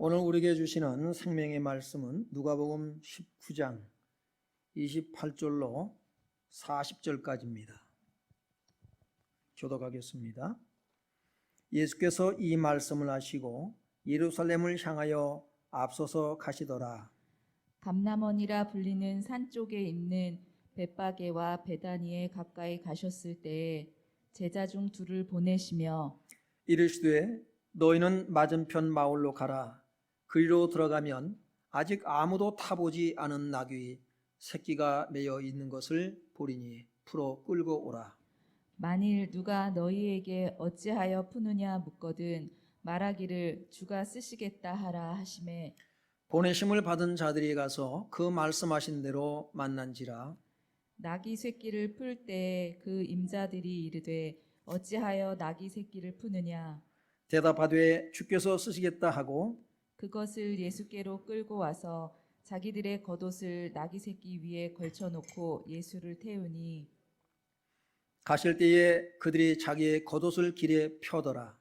오늘 우리에게 주시는 생명의 말씀은 누가복음 19장 28절로 40절까지입니다. 교독하겠습니다. 예수께서 이 말씀을 하시고 예루살렘을 향하여 앞서서 가시더라. 감람원이라 불리는 산 쪽에 있는 벳바게와 베다니에 가까이 가셨을 때에 제자 중 둘을 보내시며 이르시되 너희는 맞은편 마을로 가라. 그리로 들어가면 아직 아무도 타보지 않은 나귀 새끼가 매여 있는 것을 보리니 풀어 끌고 오라. 만일 누가 너희에게 어찌하여 푸느냐 묻거든 말하기를 주가 쓰시겠다 하라 하시매 보내심을 받은 자들이 가서 그 말씀하신 대로 만난지라. 나귀 새끼를 풀 때에 그 임자들이 이르되 어찌하여 나귀 새끼를 푸느냐 대답하되 주께서 쓰시겠다 하고 그것을 예수께로 끌고 와서 자기들의 겉옷을 나귀 새끼 위에 걸쳐놓고 예수를 태우니 가실 때에 그들이 자기의 겉옷을 길에 펴더라.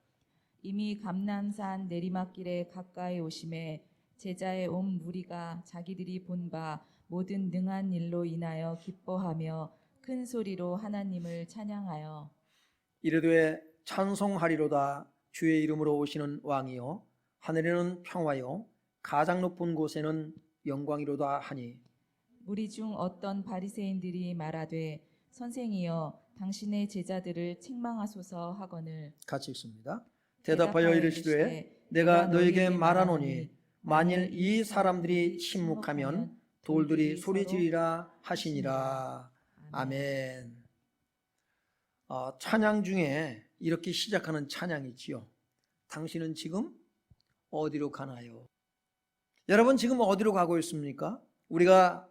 이미 감람산 내리막길에 가까이 오심에 제자의 온 무리가 자기들이 본 바 모든 능한 일로 인하여 기뻐하며 큰 소리로 하나님을 찬양하여 이르되 찬송하리로다. 주의 이름으로 오시는 왕이요 하늘에는 평화요 가장 높은 곳에는 영광이로다 하니. 무리 중 어떤 바리새인들이 말하되 선생이여 당신의 제자들을 책망하소서 하거늘 같이 읽습니다. 대답하여 이르시되 내가 너에게 말하노니 만일 이 사람들이 침묵하면 돌들이 소리지르리라 하시니라. 아멘. 찬양 중에 이렇게 시작하는 찬양이 있지요. 당신은 지금 어디로 가나요? 여러분 지금 어디로 가고 있습니까? 우리가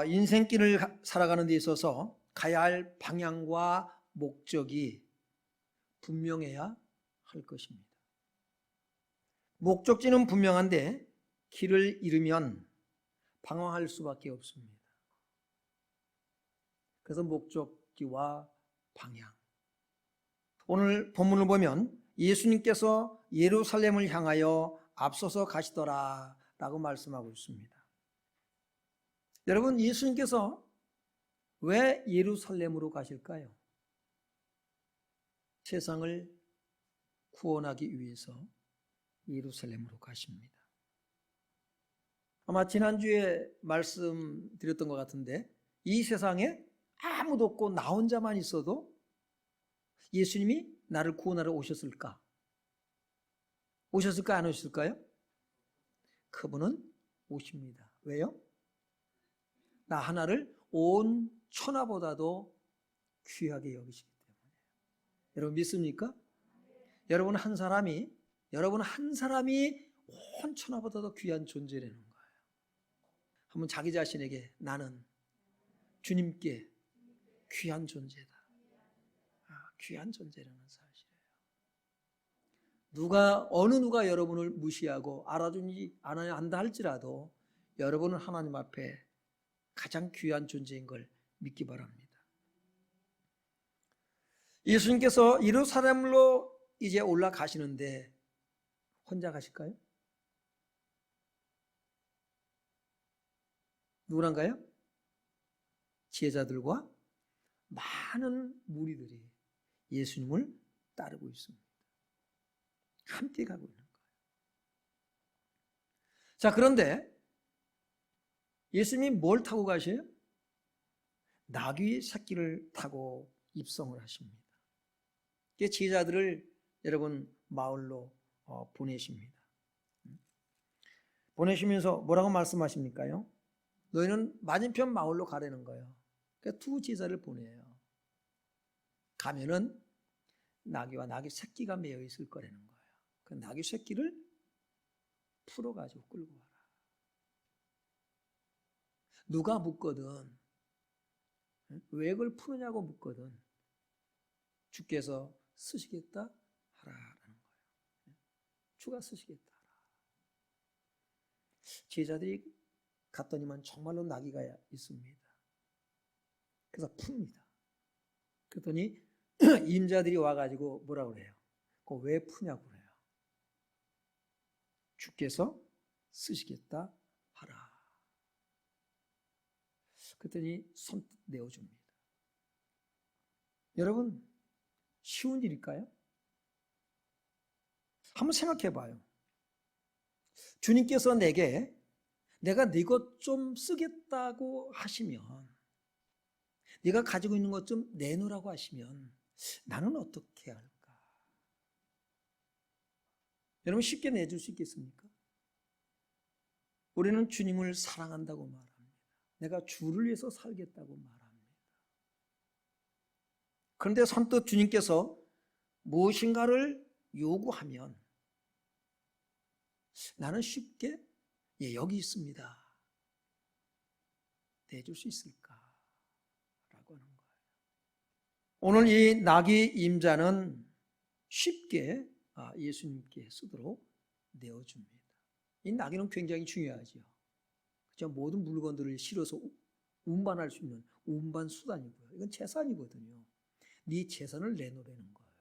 인생길을 살아가는 데 있어서 가야 할 방향과 목적이 분명해야 할 것입니다. 목적지는 분명한데 길을 잃으면 방황할 수밖에 없습니다. 그래서 목적지와 방향. 오늘 본문을 보면 예수님께서 예루살렘을 향하여 앞서서 가시더라 라고 말씀하고 있습니다. 여러분 예수님께서 왜 예루살렘으로 가실까요? 세상을 구원하기 위해서 예루살렘으로 가십니다. 아마 지난주에 말씀드렸던 것 같은데 이 세상에 아무도 없고 나 혼자만 있어도 예수님이 나를 구원하러 오셨을까? 오셨을까 안 오셨을까요? 그분은 오십니다. 왜요? 나 하나를 온 천하보다도 귀하게 여기시기 때문에. 여러분 믿습니까? 여러분 한 사람이 온 천하보다도 귀한 존재라는 거예요. 한번 자기 자신에게 나는 주님께 귀한 존재다. 귀한 존재라는 사실이에요. 어느 누가 여러분을 무시하고 알아주지 않아야 한다 할지라도 여러분은 하나님 앞에 가장 귀한 존재인 걸 믿기 바랍니다. 예수님께서 예루살렘으로 이제 올라가시는데 혼자 가실까요? 누구랑가요? 제자들과 많은 무리들이 예수님을 따르고 있습니다. 함께 가고 있는 거예요. 자, 그런데 예수님이 뭘 타고 가셔요? 나귀 새끼를 타고 입성을 하십니다. 제자들을 여러분 마을로 보내십니다. 보내시면서 뭐라고 말씀하십니까요? 너희는 맞은편 마을로 가라는 거예요. 그러니까 두 제자를 보내요. 가면은 나귀와 나귀 새끼가 매여 있을 거라는 거예요. 그 나귀 새끼를 풀어가지고 끌고 와라. 누가 묻거든 왜 그걸 푸느냐고 묻거든 주께서 쓰시겠다 하라라는 거예요. 주가 쓰시겠다 하라. 제자들이 갔더니만 정말로 나귀가 있습니다. 그래서 풉니다. 그랬더니 임자들이 와가지고 뭐라 그래요? 그거 왜 푸냐고 그래요. 주께서 쓰시겠다 하라. 그랬더니 손뜻 내어줍니다. 여러분, 쉬운 일일까요? 한번 생각해 봐요. 주님께서 내가 네 것 좀 쓰겠다고 하시면, 네가 가지고 있는 것 좀 내놓으라고 하시면 나는 어떻게 할까? 여러분, 쉽게 내줄 수 있겠습니까? 우리는 주님을 사랑한다고 말합니다. 내가 주를 위해서 살겠다고 말합니다. 그런데 선뜻 주님께서 무엇인가를 요구하면 나는 쉽게 여기 있습니다. 내줄 수 있을까? 라고 하는 거예요. 오늘 이 나귀 임자는 쉽게 예수님께 쓰도록 내어줍니다. 이 나귀는 굉장히 중요하죠. 그렇죠? 모든 물건들을 실어서 운반할 수 있는 운반 수단이고요. 이건 재산이거든요. 네 재산을 내놓으라는 거예요.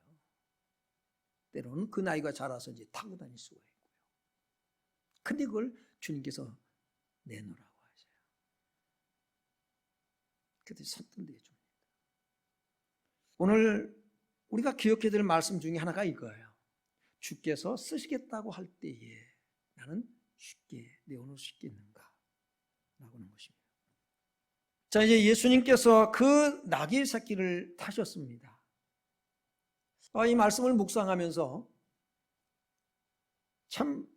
때로는 그 나이가 자라서 이제 타고 다닐 수가 있고요. 근데 그걸 주님께서 내놓으라고 하셔요. 그때 선뜻 내줍니다. 오늘 우리가 기억해야 될 말씀 중에 하나가 이거예요. 주께서 쓰시겠다고 할 때에 나는 쉽게 내어놓을 수 있겠는가? 라고 하는 것입니다. 자, 이제 예수님께서 그 나귀 새끼를 타셨습니다. 이 말씀을 묵상하면서 참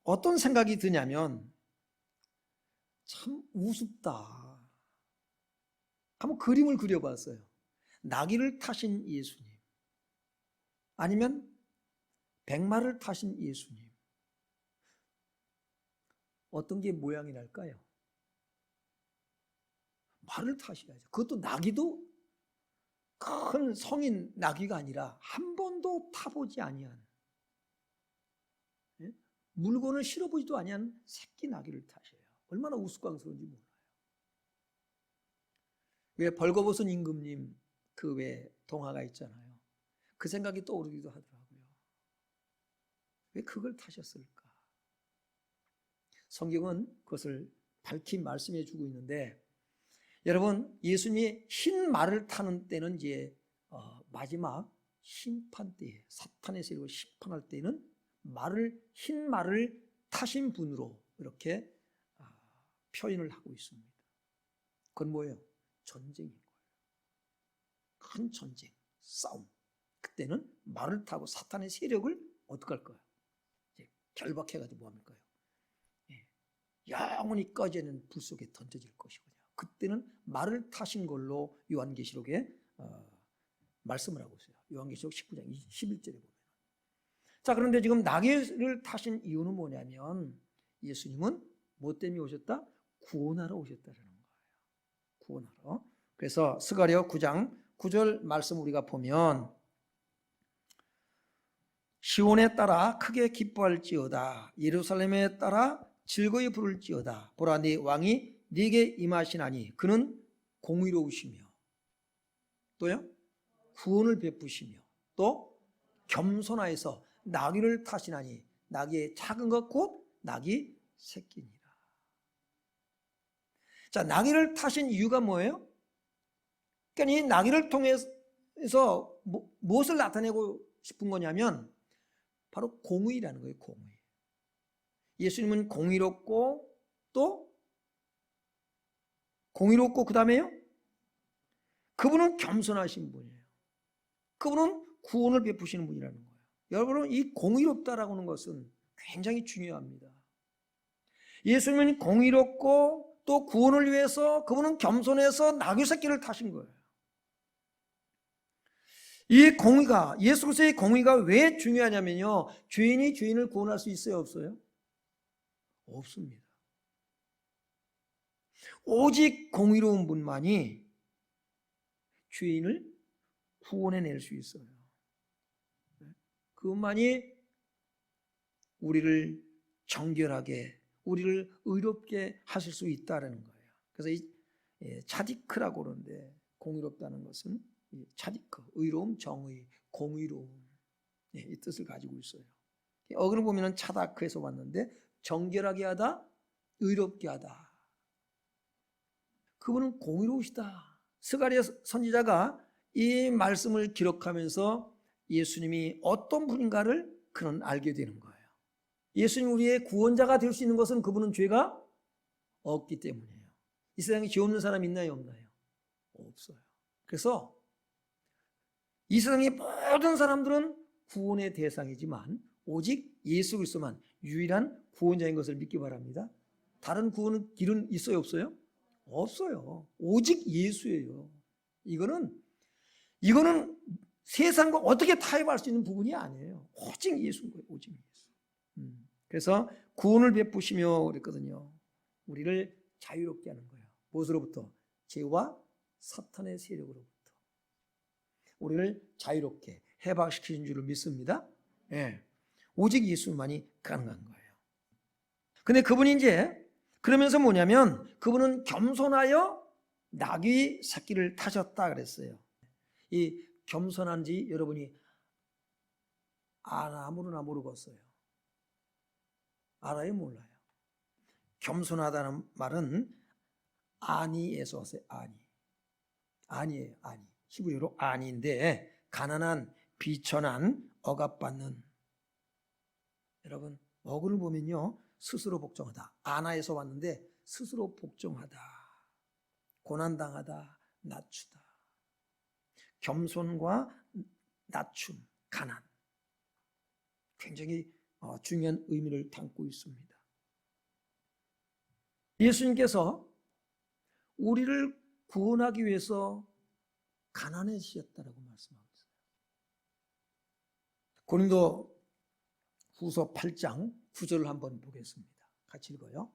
어떤 생각이 드냐면 참 우습다. 한번 그림을 그려봤어요. 나귀를 타신 예수님, 아니면 백마를 타신 예수님, 어떤 게 모양이 날까요? 말을 타셔야죠. 그것도 나귀도 큰 성인 나귀가 아니라 한 번도 타보지 아니한, 물건을 실어보지도 아니한 새끼 나귀를 타셔요. 얼마나 우스꽝스러운지 몰라요. 왜 벌거벗은 임금님 그 외 동화가 있잖아요. 그 생각이 떠오르기도 하더라고요. 왜 그걸 타셨을까? 성경은 그것을 밝히 말씀해 주고 있는데, 여러분, 예수님이 흰 말을 타는 때는 이제 마지막 심판 때에, 사탄의 세력을 심판할 때는 흰 말을 타신 분으로 이렇게 표현을 하고 있습니다. 그건 뭐예요? 전쟁인 거예요. 큰 전쟁, 싸움. 그때는 말을 타고 사탄의 세력을 어떻게 할 거예요? 이제 결박해가지고 뭐 합니까? 영원히 꺼지는 불 속에 던져질 것이거든요. 그때는 말을 타신 걸로 요한계시록에 말씀을 하고 있어요. 요한계시록 19장 11절에 보면. 자, 그런데 지금 나귀를 타신 이유는 뭐냐면 예수님은 뭐 때문에 오셨다? 구원하러 오셨다는 거예요. 구원하러. 그래서 스가랴 9장 9절 말씀 우리가 보면, 시온에 따라 크게 기뻐할지어다. 예루살렘에 따라 즐거이 부를지어다. 보라, 네 왕이 네게 임하시나니 그는 공의로우시며, 또요, 구원을 베푸시며, 또 겸손하여서 나귀를 타시나니 나귀의 작은 것 곧 나귀 새끼니라. 자, 나귀를 타신 이유가 뭐예요? 그러니까 이 나귀를 통해서 무엇을 나타내고 싶은 거냐면 바로 공의라는 거예요. 공의. 예수님은 공의롭고, 또 공의롭고 그 다음에요, 그분은 겸손하신 분이에요. 그분은 구원을 베푸시는 분이라는 거예요. 여러분, 이 공의롭다라고 하는 것은 굉장히 중요합니다. 예수님은 공의롭고 또 구원을 위해서 그분은 겸손해서 나귀 새끼를 타신 거예요. 이 공의가, 예수 그리스도의 공의가 왜 중요하냐면요, 죄인이 죄인을 구원할 수 있어요, 없어요? 없습니다. 오직 공의로운 분만이 죄인을 구원해낼 수 있어요. 그분만이 우리를 정결하게, 우리를 의롭게 하실 수 있다는 거예요. 그래서 이 차디크라고 그러는데, 공의롭다는 것은 차디크, 의로움, 정의, 공의로움, 이 뜻을 가지고 있어요. 어근을 보면 차다크에서 왔는데 정결하게 하다, 의롭게 하다. 그분은 공의로우시다. 스가랴 선지자가 이 말씀을 기록하면서 예수님이 어떤 분인가를 그는 알게 되는 거예요. 예수님 우리의 구원자가 될 수 있는 것은 그분은 죄가 없기 때문이에요. 이 세상에 죄 없는 사람 있나요, 없나요? 없어요. 그래서 이 세상의 모든 사람들은 구원의 대상이지만 오직 예수 그리스도만 유일한 구원자인 것을 믿기 바랍니다. 다른 구원의 길은 있어요, 없어요? 없어요. 오직 예수예요. 이거는 세상과 어떻게 타협할 수 있는 부분이 아니에요. 오직 예수인 거예요. 오직 예수. 그래서 구원을 베푸시며 그랬거든요. 우리를 자유롭게 하는 거예요. 무엇으로부터? 죄와 사탄의 세력으로부터. 우리를 자유롭게 해방시키는 줄을 믿습니다. 예. 오직 예수만이 가능한 거예요. 근데 그분이 이제 그러면서 뭐냐면 그분은 겸손하여 나귀 새끼를 타셨다 그랬어요. 이 겸손한지 여러분이 아무나 모르겠어요. 알아요, 몰라요? 겸손하다는 말은 아니에서 왔어요. 아니에요. 아니. 히브리어로 아니인데 가난한, 비천한, 억압받는. 여러분 어근을 보면요 스스로 복종하다. 아나에서 왔는데 스스로 복종하다. 고난당하다. 낮추다. 겸손과 낮춤, 가난. 굉장히 중요한 의미를 담고 있습니다. 예수님께서 우리를 구원하기 위해서 가난해지셨다라고 말씀하고 있어요. 고린도 후서 8장 9절을 한번 보겠습니다. 같이 읽어요.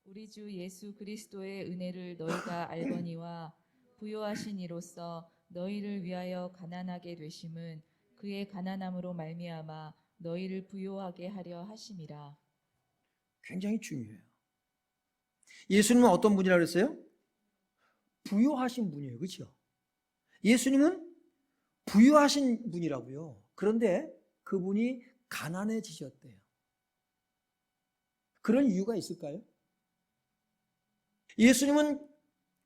우리 주 예수 그리스도의 은혜를 너희가 알거니와 부요하신 이로써 너희를 위하여 가난하게 되심은 그의 가난함으로 말미암아 너희를 부요하게 하려 하심이라. 굉장히 중요해요. 예수님은 어떤 분이라고 그랬어요? 부요하신 분이에요. 그렇죠? 예수님은 부유하신 분이라고요. 그런데 그분이 가난해지셨대요. 그런 이유가 있을까요? 예수님은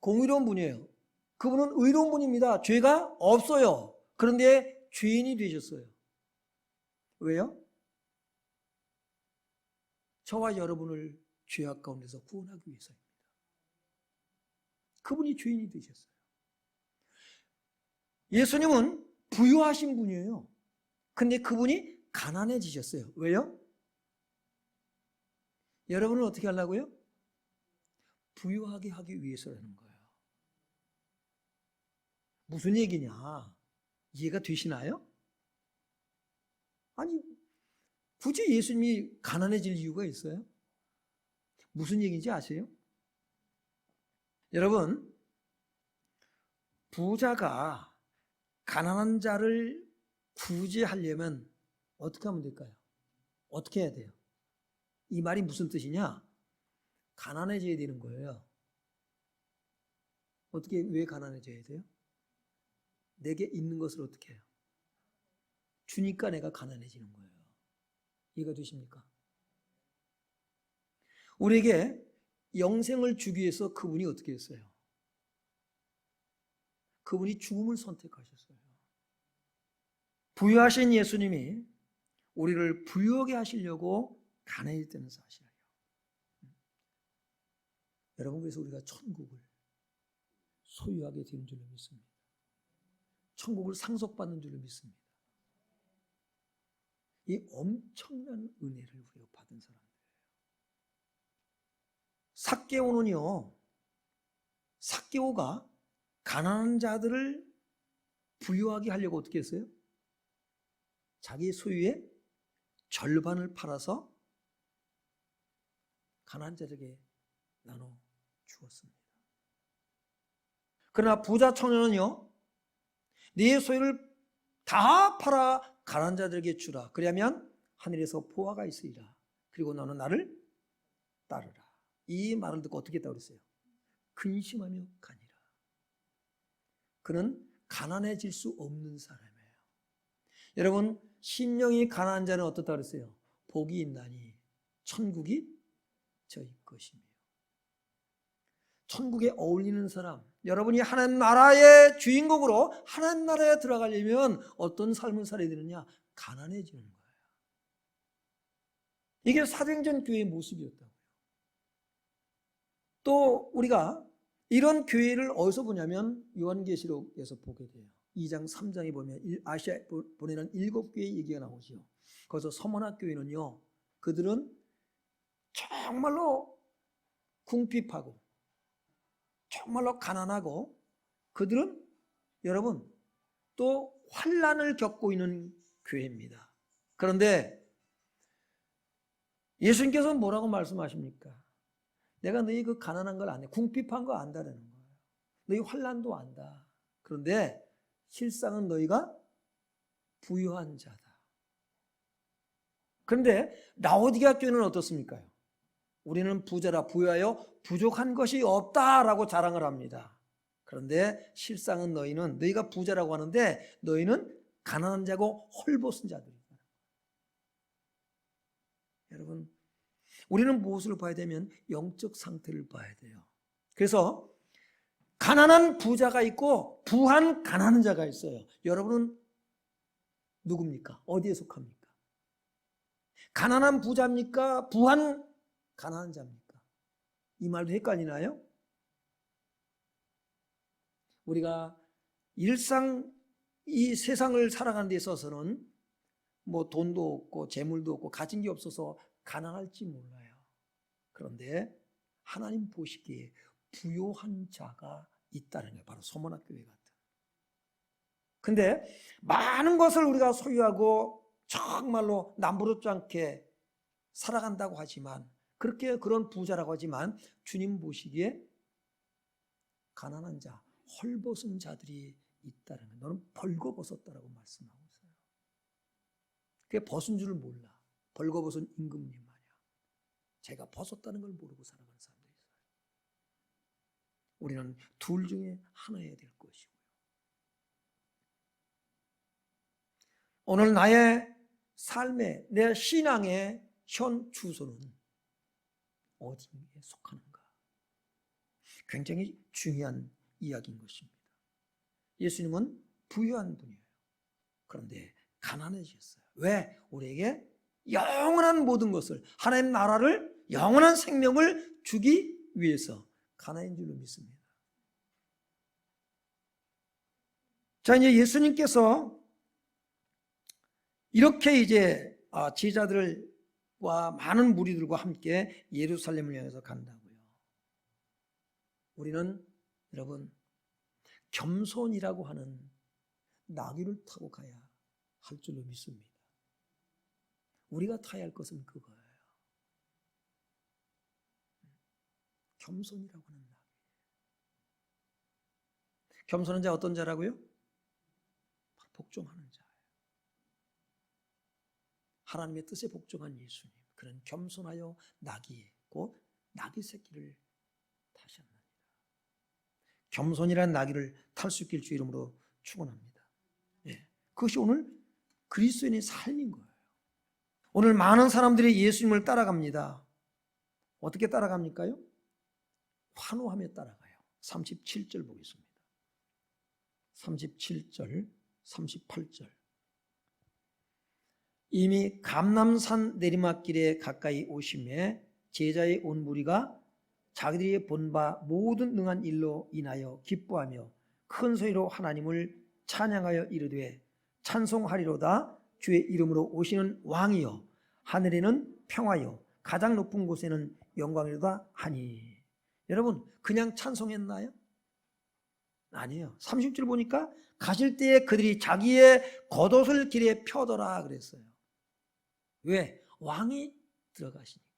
공의로운 분이에요. 그분은 의로운 분입니다. 죄가 없어요. 그런데 죄인이 되셨어요. 왜요? 저와 여러분을 죄악 가운데서 구원하기 위해서입니다. 그분이 죄인이 되셨어요. 예수님은 부유하신 분이에요. 근데 그분이 가난해지셨어요. 왜요? 여러분을 어떻게 하려고요? 부유하게 하기 위해서라는 거예요. 무슨 얘기냐? 이해가 되시나요? 아니, 굳이 예수님이 가난해질 이유가 있어요? 무슨 얘기인지 아세요? 여러분, 부자가 가난한 자를 구제하려면 어떻게 하면 될까요? 어떻게 해야 돼요? 이 말이 무슨 뜻이냐? 가난해져야 되는 거예요. 어떻게, 왜 가난해져야 돼요? 내게 있는 것을 어떻게 해요? 주니까 내가 가난해지는 거예요. 이해가 되십니까? 우리에게 영생을 주기 위해서 그분이 어떻게 했어요? 그분이 죽음을 선택하셨어요. 부유하신 예수님이 우리를 부유하게 하시려고 가난해졌다는 사실이에요. 여러분, 그래서 우리가 천국을 소유하게 되는 줄로 믿습니다. 천국을 상속받는 줄로 믿습니다. 이 엄청난 은혜를 우리가 받은 사람들이에요. 삭개오가 가난한 자들을 부유하게 하려고 어떻게 했어요? 자기 소유의 절반을 팔아서 가난한 자들에게 나눠 주었습니다. 그러나 부자 청년은요, 네 소유를 다 팔아 가난한 자들에게 주라. 그러면 하늘에서 보화가 있으리라. 그리고 너는 나를 따르라. 이 말을 듣고 어떻게 했다고 그랬어요? 근심하며 가니라. 그는 가난해질 수 없는 사람이에요. 여러분, 심령이 가난한 자는 어떻다고 그랬어요? 복이 있나니 천국이 저희 것이며. 천국에 어울리는 사람, 여러분이 하나님 나라의 주인공으로 하나님 나라에 들어가려면 어떤 삶을 살아야 되느냐? 가난해지는 거예요. 이게 사도행전 교회의 모습이었다고요. 또 우리가 이런 교회를 어디서 보냐면 요한계시록에서 보게 돼요. 2장 3장에 보면 아시아에 보내는 7교회의 얘기가 나오죠. 거기서 서머나 교회는요, 그들은 정말로 궁핍하고 정말로 가난하고, 그들은 여러분 또 환난을 겪고 있는 교회입니다. 그런데 예수님께서는 뭐라고 말씀하십니까? 내가 너희 그 가난한 걸 안다, 궁핍한 거 안다는 거예요. 너희 환난도 안다. 그런데 실상은 너희가 부유한 자다. 그런데 라오디게아 교회는 어떻습니까? 우리는 부자라 부유하여 부족한 것이 없다라고 자랑을 합니다. 그런데 실상은 너희가 부자라고 하는데 너희는 가난한 자고 헐벗은 자들이다. 여러분, 우리는 무엇을 봐야 되면 영적 상태를 봐야 돼요. 그래서 가난한 부자가 있고 부한 가난한 자가 있어요. 여러분은 누굽니까? 어디에 속합니까? 가난한 부자입니까? 부한 가난한 자입니까? 이 말도 헷갈리나요? 우리가 일상 이 세상을 살아가는 데 있어서는 뭐 돈도 없고 재물도 없고 가진 게 없어서 가난할지 몰라요. 그런데 하나님 보시기에 부요한 자가 있다는 거예요. 바로 서머나 교회 같은. 근데 많은 것을 우리가 소유하고 정말로 남부럽지 않게 살아간다고 하지만, 그렇게 그런 부자라고 하지만 주님 보시기에 가난한 자, 헐벗은 자들이 있다는 거예요. 너는 벌거벗었다라고 말씀하고 있어요. 그게 벗은 줄을 몰라. 벌거벗은 임금님 말이야. 제가 벗었다는 걸 모르고 살아가는 사람들이 있어요. 우리는 둘 중에 하나여야 될 것이고요. 오늘 나의 삶의, 내 신앙의 현 주소는 어디에 속하는가? 굉장히 중요한 이야기인 것입니다. 예수님은 부유한 분이에요. 그런데 가난해지셨어요. 왜? 우리에게 영원한 모든 것을, 하나님 나라를, 영원한 생명을 주기 위해서 가난인 줄로 믿습니다. 자, 이제 예수님께서 이렇게 이제 제자들과 많은 무리들과 함께 예루살렘을 향해서 간다고요. 우리는 여러분 겸손이라고 하는 나귀를 타고 가야 할 줄로 믿습니다. 우리가 타야 할 것은 그거예요. 겸손이라고 하는 나귀. 겸손한 자 어떤 자라고요? 복종하는 자예요. 하나님의 뜻에 복종한 예수님, 그런 겸손하여 나귀, 곧 나귀 새끼를 타셨나이다. 겸손이라는 나귀를 탈 수 있길 주 이름으로 축원합니다. 예, 그것이 오늘 그리스도인의 삶인 거예요. 오늘 많은 사람들이 예수님을 따라갑니다. 어떻게 따라갑니까요? 환호하며 따라가요. 37절 보겠습니다. 37절, 38절. 이미 감람산 내리막길에 가까이 오심에 제자의 온 무리가 자기들이 본 바 모든 능한 일로 인하여 기뻐하며 큰 소리로 하나님을 찬양하여 이르되 찬송하리로다. 주의 이름으로 오시는 왕이여, 하늘에는 평화여, 가장 높은 곳에는 영광이로다 하니. 여러분, 그냥 찬송했나요? 아니에요. 30절 보니까 가실 때에 그들이 자기의 겉옷을 길에 펴더라 그랬어요. 왜? 왕이 들어가시니까.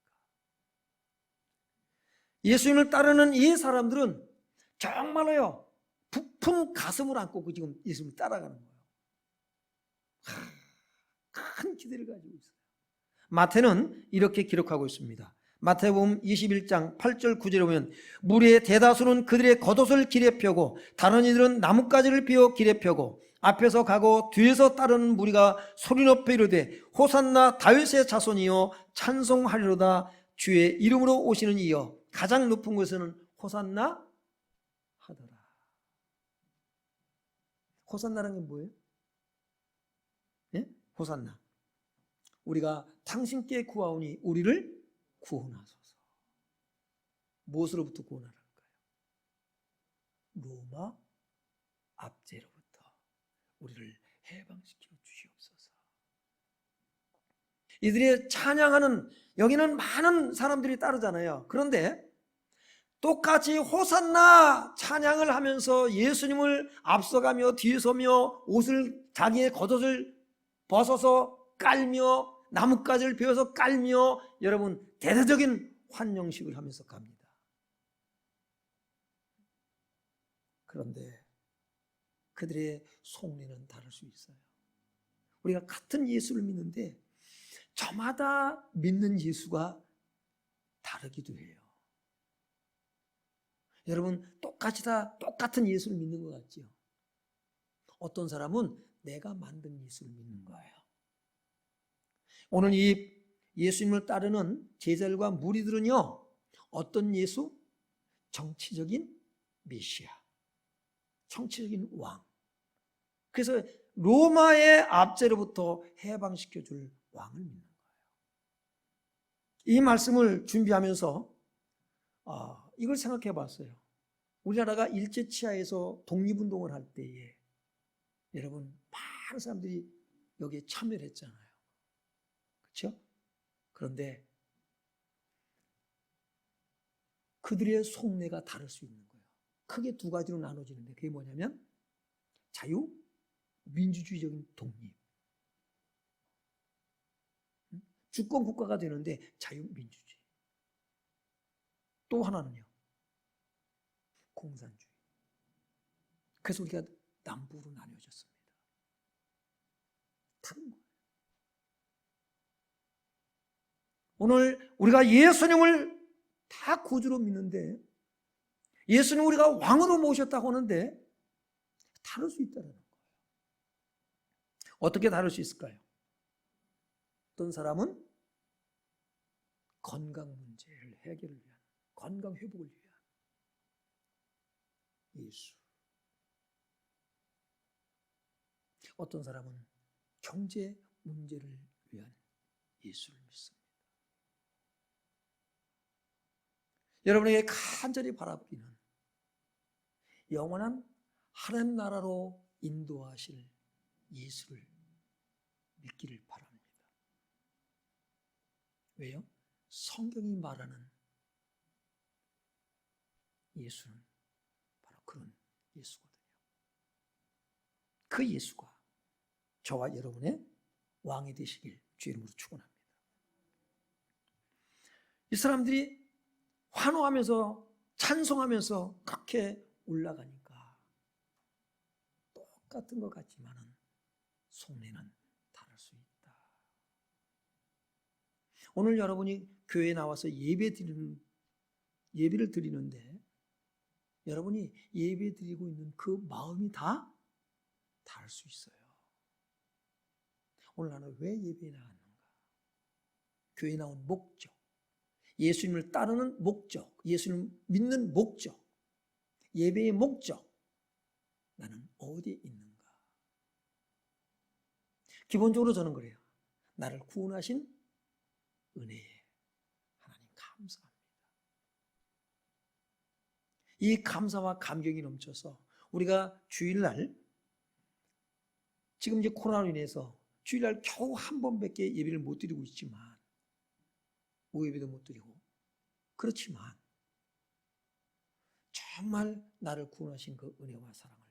예수님을 따르는 이 사람들은 정말로요, 부푼 가슴을 안고 지금 예수님을 따라가는 거예요. 큰 기대를 가지고 있어요. 마태는 이렇게 기록하고 있습니다. 마태복음 21장 8절 9절에 보면 무리의 대다수는 그들의 겉옷을 길에 펴고 다른 이들은 나뭇가지를 베어 길에 펴고 앞에서 가고 뒤에서 따르는 무리가 소리 높여 이르되 호산나 다윗의 자손이여 찬송하리로다 주의 이름으로 오시는 이여 가장 높은 곳에는 호산나 하더라. 호산나라는 게 뭐예요? 예? 호산나. 우리가 당신께 구하오니 우리를 구원하소서. 무엇으로부터 구원하랄까요? 로마 압제로부터 우리를 해방시켜 주시옵소서. 이들이 찬양하는, 여기는 많은 사람들이 따르잖아요. 그런데 똑같이 호산나 찬양을 하면서 예수님을 앞서가며 뒤서며 옷을, 자기의 겉옷을 벗어서 깔며 나뭇가지를 베어서 깔며 여러분 대대적인 환영식을 하면서 갑니다. 그런데 그들의 속내는 다를 수 있어요. 우리가 같은 예수를 믿는데 저마다 믿는 예수가 다르기도 해요. 여러분 똑같이 다 똑같은 예수를 믿는 것 같죠? 어떤 사람은 내가 만든 예수를 믿는 거예요. 오늘 이 예수님을 따르는 제자들과 무리들은요, 어떤 예수? 정치적인 메시아, 정치적인 왕. 그래서 로마의 압제로부터 해방시켜 줄 왕을 믿는 거예요. 이 말씀을 준비하면서 이걸 생각해 봤어요. 우리나라가 일제치하에서 독립운동을 할 때에 여러분 많은 사람들이 여기에 참여를 했잖아요. 그렇죠? 그런데 그들의 속내가 다를 수 있는 거예요. 크게 두 가지로 나눠지는데 그게 뭐냐면 자유, 민주주의적인 독립. 주권 국가가 되는데 자유민주주의. 또 하나는요, 공산주의. 그래서 우리가 남북으로 나뉘어졌습니다. 다른 거예요. 오늘 우리가 예수님을 다 구주로 믿는데 예수님 우리가 왕으로 모셨다고 하는데 다를 수 있다는 거예요. 어떻게 다를 수 있을까요? 어떤 사람은 건강 문제를 해결을 위한, 건강 회복을 위한 예수. 어떤 사람은 경제 문제를 위한 예수를 믿습니다. 여러분에게 간절히 바라보기는 영원한 하나님 나라로 인도하실 예수를 믿기를 바랍니다. 왜요? 성경이 말하는 예수는 바로 그런 예수거든요. 그 예수가 저와 여러분의 왕이 되시길 주의 이름으로 축원합니다. 이 사람들이 환호하면서 찬송하면서 그렇게 올라가니까 똑같은 것 같지만은 속내는 다를 수 있다. 오늘 여러분이 교회에 나와서 예배를 드리는데 여러분이 예배 드리고 있는 그 마음이 다 다를 수 있어요. 오늘 나는 왜 예배에 나왔는가? 교회에 나온 목적, 예수님을 따르는 목적, 예수님을 믿는 목적, 예배의 목적, 나는 어디에 있는가? 기본적으로 저는 그래요. 나를 구원하신 은혜에 하나님 감사합니다. 이 감사와 감격이 넘쳐서 우리가 주일날, 지금 이제 코로나로 인해서 주일날 겨우 한 번밖에 예배를 못 드리고 있지만, 오예배도 못 드리고, 그렇지만 정말 나를 구원하신 그 은혜와 사랑을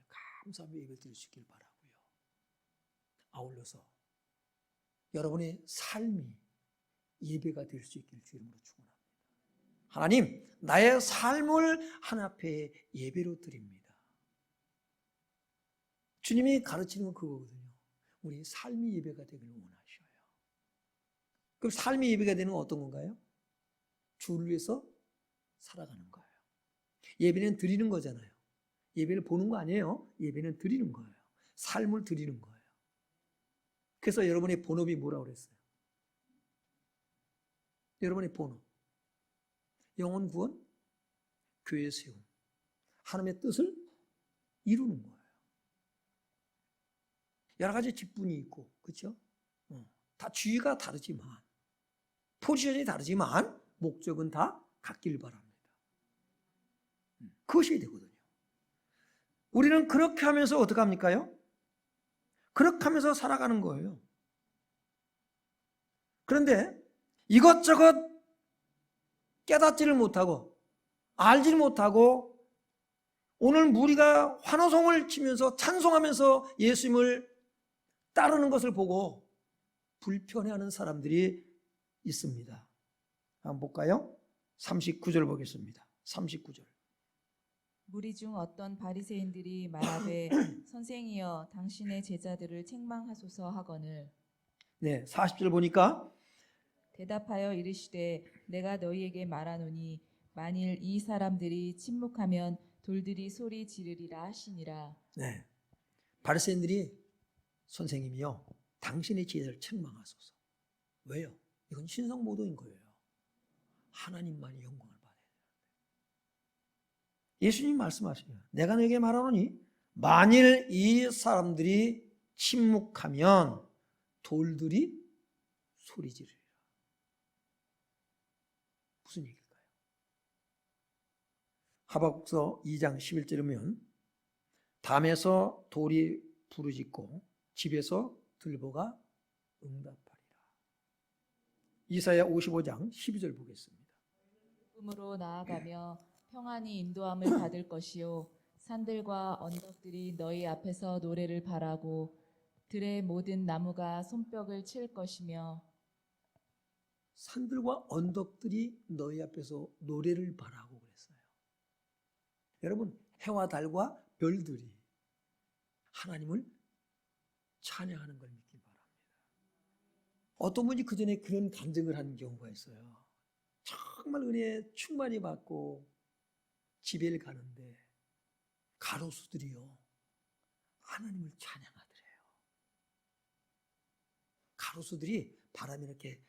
감사하며 예배 드릴 수 있길 바라고요. 아울러서 여러분의 삶이 예배가 될 수 있길 주 이름으로 축원합니다. 하나님, 나의 삶을 하나님 앞에 예배로 드립니다. 주님이 가르치는 건 그거거든요. 우리 삶이 예배가 되기를 원하셔요. 그럼 삶이 예배가 되는 건 어떤 건가요? 주를 위해서 살아가는 거예요. 예배는 드리는 거잖아요. 예배를 보는 거 아니에요. 예배는 드리는 거예요. 삶을 드리는 거예요. 그래서 여러분의 본업이 뭐라고 그랬어요? 여러분의 본업, 영혼 구원, 교회 세움, 하나님의 뜻을 이루는 거예요. 여러 가지 직분이 있고, 그렇죠? 다 주의가 다르지만, 포지션이 다르지만 목적은 다 같길 바랍니다. 그것이 되거든요. 우리는 그렇게 하면서 어떻게 합니까요? 그렇게 하면서 살아가는 거예요. 그런데 이것저것 깨닫지를 못하고 알지를 못하고 오늘 우리가 환호성을 치면서 찬송하면서 예수님을 따르는 것을 보고 불편해하는 사람들이 있습니다. 한번 볼까요? 39절 보겠습니다. 39절. 무리 중 어떤 바리새인들이 말하되 선생이여 당신의 제자들을 책망하소서 하거늘 네, 40절 보니까 대답하여 이르시되 내가 너희에게 말하노니 만일 이 사람들이 침묵하면 돌들이 소리 지르리라 하시니라. 네, 바리새인들이 선생님이요 당신의 제자를 책망하소서. 왜요? 이건 신성모독인 거예요. 하나님만이 영광을 받아야 돼요. 예수님 말씀하시네요. 내가 너에게 말하노니 만일 이 사람들이 침묵하면 돌들이 소리 지르리라. 무슨 얘기일까요? 하박국서 2장 11절이면 담에서 돌이 부르짖고 집에서 들보가 응답하리라. 이사야 55장 12절 보겠습니다. 꿈으로 나아가며 평안히 인도함을 받을 것이요 산들과 언덕들이 너희 앞에서 노래를 바라고 들의 모든 나무가 손뼉을 칠 것이며 산들과 언덕들이 너희 앞에서 노래를 바라고 그랬어요. 여러분, 해와 달과 별들이 하나님을 찬양하는 걸 믿기 바랍니다. 어떤 분이 그 전에 그런 간증을 한 경우가 있어요. 정말 은혜에 충만히 받고 집에를 가는데 가로수들이요 하나님을 찬양하더래요. 가로수들이 바람에 이렇게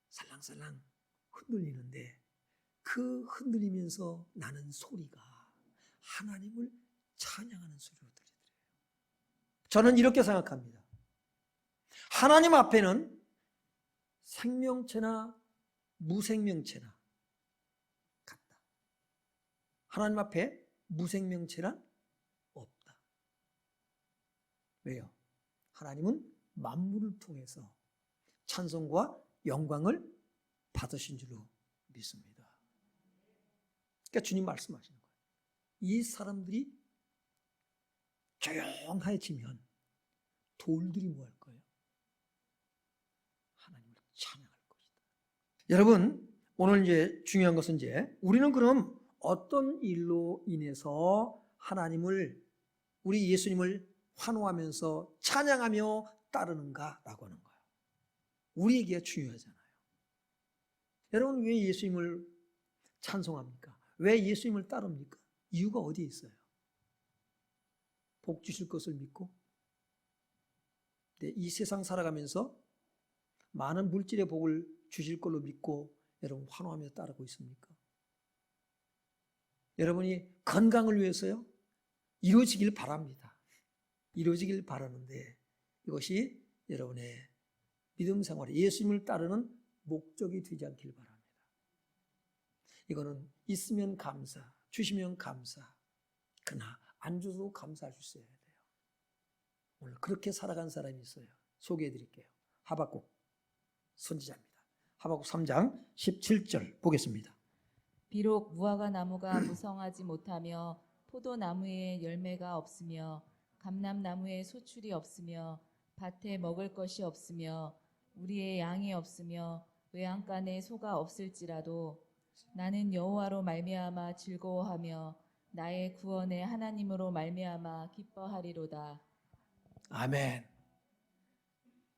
살랑살랑 흔들리는데 그 흔들리면서 나는 소리가 하나님을 찬양하는 소리로 들리더래요. 저는 이렇게 생각합니다. 하나님 앞에는 생명체나 무생명체나 같다. 하나님 앞에 무생명체란 없다. 왜요? 하나님은 만물을 통해서 찬송과 영광을 받으신 줄로 믿습니다. 그러니까 주님 말씀하시는 거예요. 이 사람들이 조용해지면 돌들이 뭐 할 거예요? 하나님을 찬양할 것이다. 여러분, 오늘 이제 중요한 것은 이제 우리는 그럼 어떤 일로 인해서 하나님을 우리 예수님을 환호하면서 찬양하며 따르는가라고 하는 거예요. 우리에게 중요하잖아요. 여러분, 왜 예수님을 찬송합니까? 왜 예수님을 따릅니까? 이유가 어디에 있어요? 복 주실 것을 믿고 이 세상 살아가면서 많은 물질의 복을 주실 걸로 믿고 여러분 환호하며 따르고 있습니까? 여러분이 건강을 위해서요? 이루어지길 바랍니다. 이루어지길 바라는데 이것이 여러분의 믿음 생활에 예수님을 따르는 목적이 되지 않길 바랍니다. 이거는 있으면 감사, 주시면 감사, 그러나 안 줘도 감사할 수 있어야 돼요. 오늘 그렇게 살아간 사람이 있어요. 소개해 드릴게요. 하박국 선지자입니다. 하박국 3장 17절 보겠습니다. 비록 무화과 나무가 무성하지 못하며 포도나무에 열매가 없으며 감람나무에 소출이 없으며 밭에 먹을 것이 없으며 우리의 양이 없으며 외양간에 소가 없을지라도 나는 여호와로 말미암아 즐거워하며 나의 구원의 하나님으로 말미암아 기뻐하리로다. 아멘.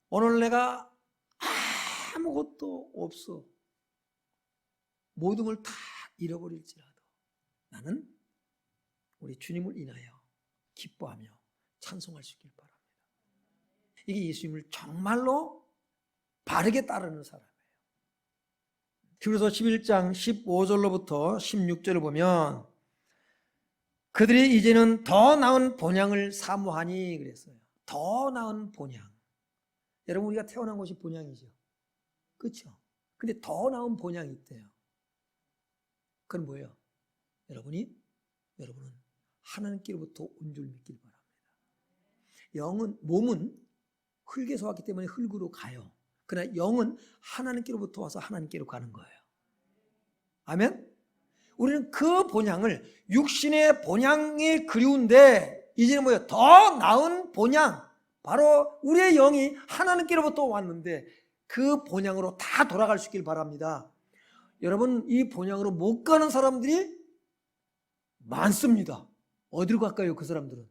오늘 내가 아무것도 없어. 모든 걸 다 잃어버릴지라도 나는 우리 주님을 인하여 기뻐하며 찬송할 수 있길 바랍니다. 이게 예수님을 정말로 바르게 따르는 사람이에요. 그래서 11장 15절로부터 16절을 보면 그들이 이제는 더 나은 본향을 사모하니 그랬어요. 더 나은 본향. 여러분, 우리가 태어난 것이 본향이죠. 그렇죠? 근데 더 나은 본향이 있대요. 그건 뭐예요? 여러분은 하나님께로부터 온 줄 믿길 바랍니다. 몸은 흙에서 왔기 때문에 흙으로 가요. 그러나 영은 하나님께로부터 와서 하나님께로 가는 거예요. 아멘? 우리는 그 본향을, 육신의 본향이 그리운데 이제는 뭐예요? 더 나은 본향, 바로 우리의 영이 하나님께로부터 왔는데 그 본향으로 다 돌아갈 수 있길 바랍니다. 여러분, 이 본향으로 못 가는 사람들이 많습니다. 어디로 갈까요, 그 사람들은?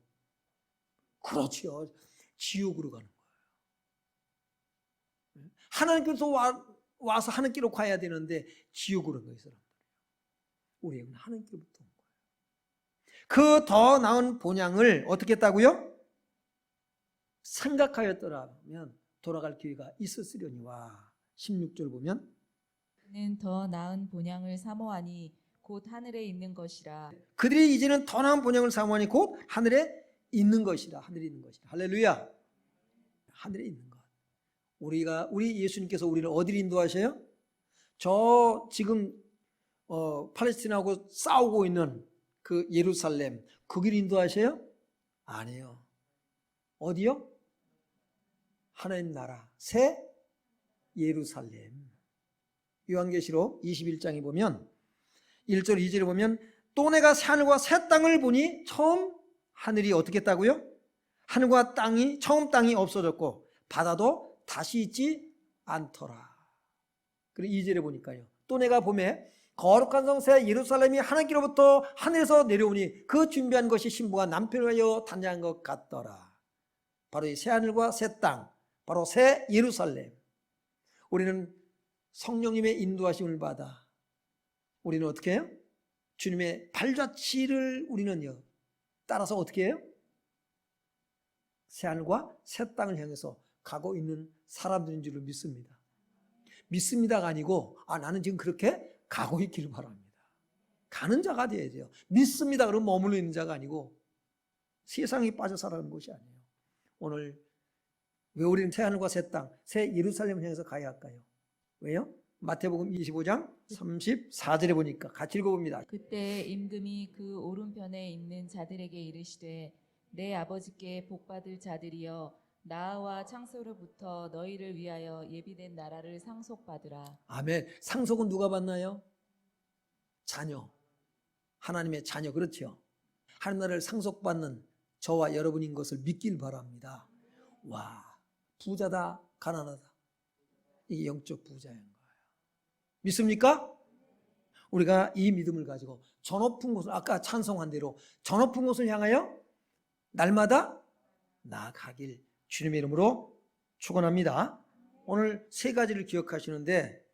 그렇지요, 지옥으로 가는 거예요. 하나님께서 와서 하나님께로 가야 되는데 지옥으로 가는 사람. 우리 영은 하나님께로부터 온 거예요. 그 더 나은 본향을 어떻게 했다고요? 생각하였더라면 돌아갈 기회가 있었으려니와. 16절 보면 그는 더 나은 본향을 사모하니 곧 하늘에 있는 것이라. 그들이 이제는 더 나은 본향을 사모하니 곧 하늘에 있는 것이라. 하늘에 있는 것이라. 할렐루야. 하늘에 있는 것. 우리 예수님께서 우리를 어디로 인도하셔요? 저 지금 팔레스틴하고 싸우고 있는 그 예루살렘, 거기를 인도하셔요? 아니에요. 어디요? 하나님 나라, 새 예루살렘. 요한계시록 21장에 보면 1절 2절에 보면 또 내가 새 하늘과 새 땅을 보니 처음 하늘이 어떻게 했다고요? 하늘과 땅이, 처음 땅이 없어졌고 바다도 다시 있지 않더라. 그리고 2절에 보니까요, 또 내가 보매 거룩한 성 새 예루살렘이 하나님께로부터 하늘에서 내려오니 그 준비한 것이 신부가 남편을 위하여 단장한 것 같더라. 바로 이 새 하늘과 새 땅, 바로 새 예루살렘. 우리는 성령님의 인도하심을 받아 우리는 어떻게 해요? 주님의 발자취를 우리는요 따라서 어떻게 해요? 새 하늘과 새 땅을 향해서 가고 있는 사람들인 줄을 믿습니다. 믿습니다가 아니고 나는 지금 그렇게 가고 있기를 바랍니다. 가는 자가 되어야 돼요. 믿습니다 그러면 머물러 있는 자가 아니고 세상에 빠져 살아가는 것이 아니에요. 오늘 왜 우리는 새 하늘과 새 땅, 새 예루살렘을 향해서 가야 할까요? 왜요? 마태복음 25장 34절에 보니까 같이 읽어봅니다. 그때 임금이 그 오른편에 있는 자들에게 이르시되 내 아버지께 복받을 자들이여 나와 창세로부터 너희를 위하여 예비된 나라를 상속받으라. 아멘. 상속은 누가 받나요? 자녀. 하나님의 자녀. 그렇죠. 하나님 나라를 상속받는 저와 여러분인 것을 믿길 바랍니다. 와, 부자다 가난하다, 이게 영적 부자인 거예요. 믿습니까? 우리가 이 믿음을 가지고 저 높은 곳을, 아까 찬송한 대로 저 높은 곳을 향하여 날마다 나아가길 주님의 이름으로 축원합니다. 오늘 세 가지를 기억하시는데,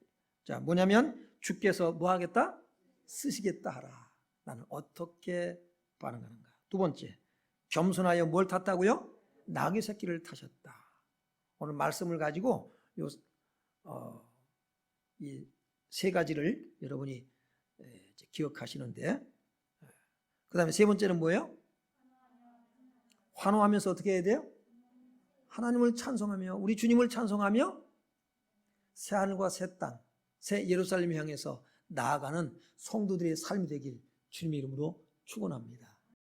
자, 뭐냐면 주께서 뭐 하겠다? 쓰시겠다 하라. 나는 어떻게 반응하는가? 두 번째, 겸손하여 뭘 탔다고요? 나귀 새끼를 타셨다. 오늘 말씀을 가지고 이 세 가지를 여러분이 기억하시는데, 그 다음에 세 번째는 뭐예요? 환호하면서 어떻게 해야 돼요? 하나님을 찬송하며, 우리 주님을 찬송하며 새 하늘과 새 땅, 새 예루살렘 향해서 나아가는 성도들의 삶이 되길 주님의 이름으로 축원합니다.